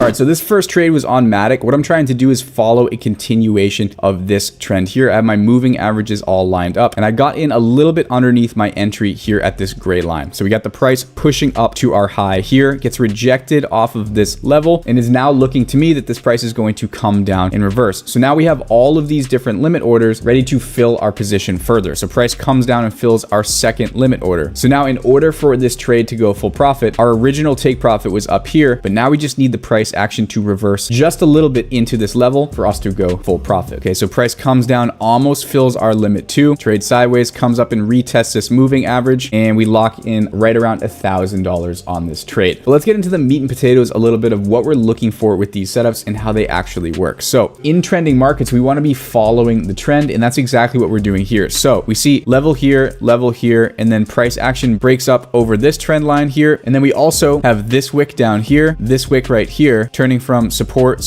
All right, so this first trade was on Matic. What I'm trying to do is follow a continuation of this trend here. I have my moving averages all lined up, and I got in a little bit underneath my entry here at this gray line. So we got the price pushing up to our high here, gets rejected off of this level, and is now looking to me that this price is going to come down in reverse. So now we have all of these different limit orders ready to fill our position further. So price comes down and fills our second limit order. So now in order for this trade to go full profit, our original take profit was up here, but now we just need the price action to reverse just a little bit into this level for us to go full profit. Okay, so price comes down, almost fills our limit 2, trade sideways, comes up and retests this moving average, and we lock in right around $1,000 on this trade. But let's get into the meat and potatoes, a little bit of what we're looking for with these setups and how they actually work. So in trending markets, we want to be following the trend, and that's exactly what we're doing here. So we see level here, and then price action breaks up over this trend line here, and then we also have this wick down here, this wick right here, turning from support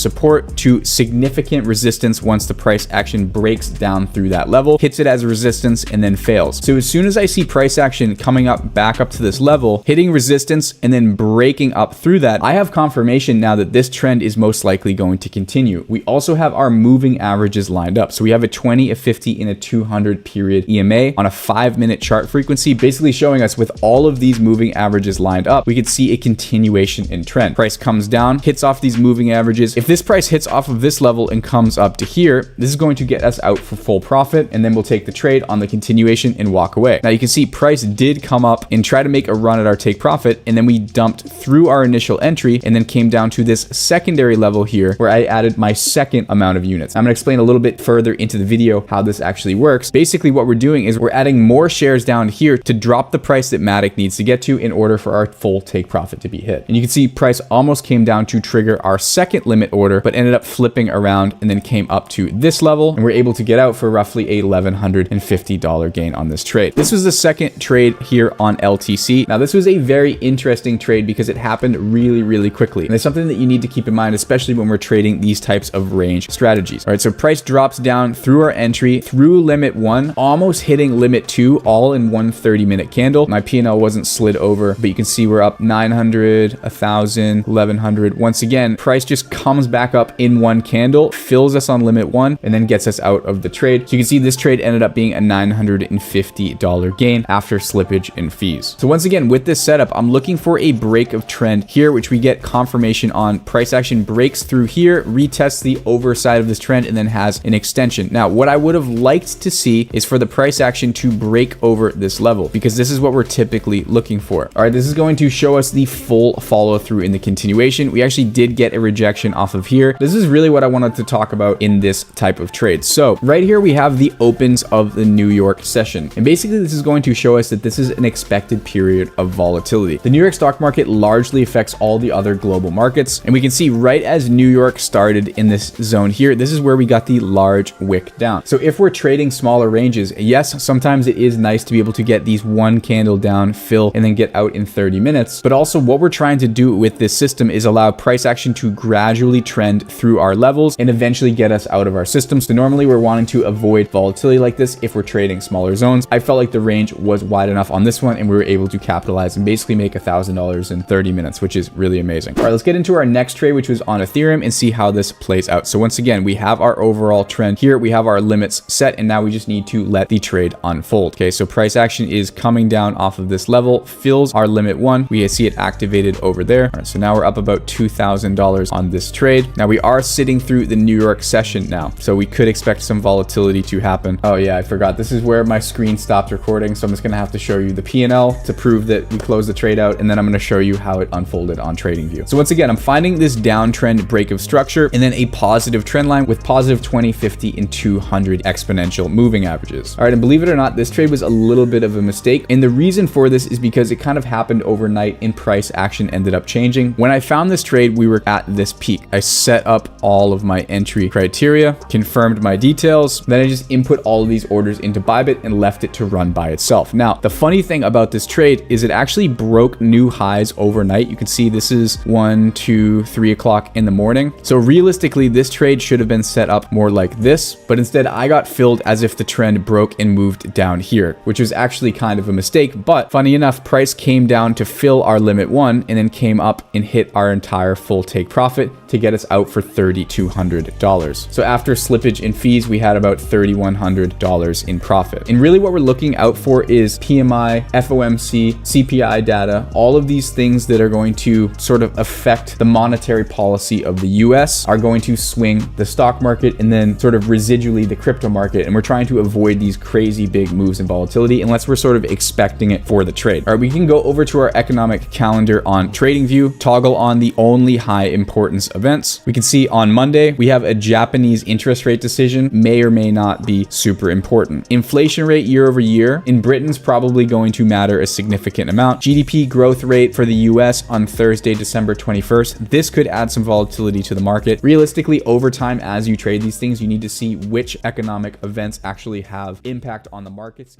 to significant resistance once the price action breaks down through that level, hits it as a resistance, and then fails. So as soon as I see price action coming up back up to this level, hitting resistance, and then breaking up through that, I have confirmation now that this trend is most likely going to continue. We also have our moving averages lined up. So we have a 20, a 50, and a 200 period EMA on a 5-minute chart frequency, basically showing us with all of these moving averages lined up, we could see a continuation in trend. Price comes down, hits off these moving averages. If this price hits off of this level and comes up to here, this is going to get us out for full profit, and then we'll take the trade on the continuation and walk away. Now you can see price did come up and try to make a run at our take profit, and then we dumped through our initial entry and then came down to this secondary level here where I added my second amount of units. I'm going to explain a little bit further into the video how this actually works. Basically what we're doing is we're adding more shares down here to drop the price that Matic needs to get to in order for our full take profit to be hit. And you can see price almost came down to trigger our second limit order, but ended up flipping around and then came up to this level, and we're able to get out for roughly a $1,150 gain on this trade. This was the second trade here on LTC. Now this was a very interesting trade because it happened really quickly, and it's something that you need to keep in mind, especially when we're trading these types of range strategies. All right, so price drops down through our entry, through limit 1, almost hitting limit 2, all in one 30-minute candle. My P&L wasn't slid over, but you can see we're up 900, 1,000, 1,100. Once again, price just comes back up in one candle, fills us on limit 1, and then gets us out of the trade. So you can see this trade ended up being a $950 gain after slippage and fees. So once again, with this setup, I'm looking for a break of trend here, which we get confirmation on. Price action breaks through here, retests the overside of this trend, and then has an extension. Now, what I would have liked to see is for the price action to break over this level, because this is what we're typically looking for. All right, this is going to show us the full follow through in the continuation. We actually did get a rejection off of here. This is really what I wanted to talk about in this type of trade. So right here, we have the opens of the New York session. And basically this is going to show us that this is an expected period of volatility. The New York stock market largely affects all the other global markets. And we can see right as New York started in this zone here, this is where we got the large wick down. So if we're trading smaller ranges, yes, sometimes it is nice to be able to get these one candle down, fill, and then get out in 30 minutes. But also what we're trying to do with this system is allow price action to gradually trend through our levels and eventually get us out of our system. So normally we're wanting to avoid volatility like this if we're trading smaller zones. I felt like the range was wide enough on this one, and we were able to capitalize and basically make $1,000 in 30 minutes, which is really amazing. All right, let's get into our next trade, which was on Ethereum, and see how this plays out. So once again, we have our overall trend here. We have our limits set, and now we just need to let the trade unfold. Okay, so price action is coming down off of this level, fills our limit 1. We see it activated over there. All right, so now we're up about $2,000 on this trade. Now we are sitting through the New York session now, so we could expect some volatility to happen. Oh yeah, I forgot. This is where my screen stopped recording, so I'm just gonna have to show you the P&L to prove that we closed the trade out, and then I'm gonna show you how it unfolded on TradingView. So once again, I'm finding this downtrend break of structure, and then a positive trend line with positive 20, 50, and 200 exponential moving averages. All right, and believe it or not, this trade was a little bit of a mistake, and the reason for this is because it kind of happened overnight and price action ended up changing. When I found this trade, we were at this peak. I set up all of my entry criteria, confirmed my details, then I just input all of these orders into Bybit and left it to run by itself. Now, the funny thing about this trade is it actually broke new highs overnight. You can see this is 1, 2, 3 o'clock in the morning. So realistically, this trade should have been set up more like this, but instead I got filled as if the trend broke and moved down here, which was actually kind of a mistake. But funny enough, price came down to fill our limit 1 and then came up and hit our entire full take profit to get us out for $3,200. So after slippage and fees, we had about $3,100 in profit. And really what we're looking out for is PMI, FOMC, CPI data, all of these things that are going to sort of affect the monetary policy of the US are going to swing the stock market and then sort of residually the crypto market. And we're trying to avoid these crazy big moves in volatility unless we're sort of expecting it for the trade. All right, we can go over to our economic calendar on TradingView, toggle on the only high importance events. We can see on Monday, we have a Japanese interest rate decision, may or may not be super important. Inflation rate year over year in Britain's probably going to matter a significant amount. GDP growth rate for the US on Thursday, December 21st. This could add some volatility to the market. Realistically, over time, as you trade these things, you need to see which economic events actually have impact on the markets.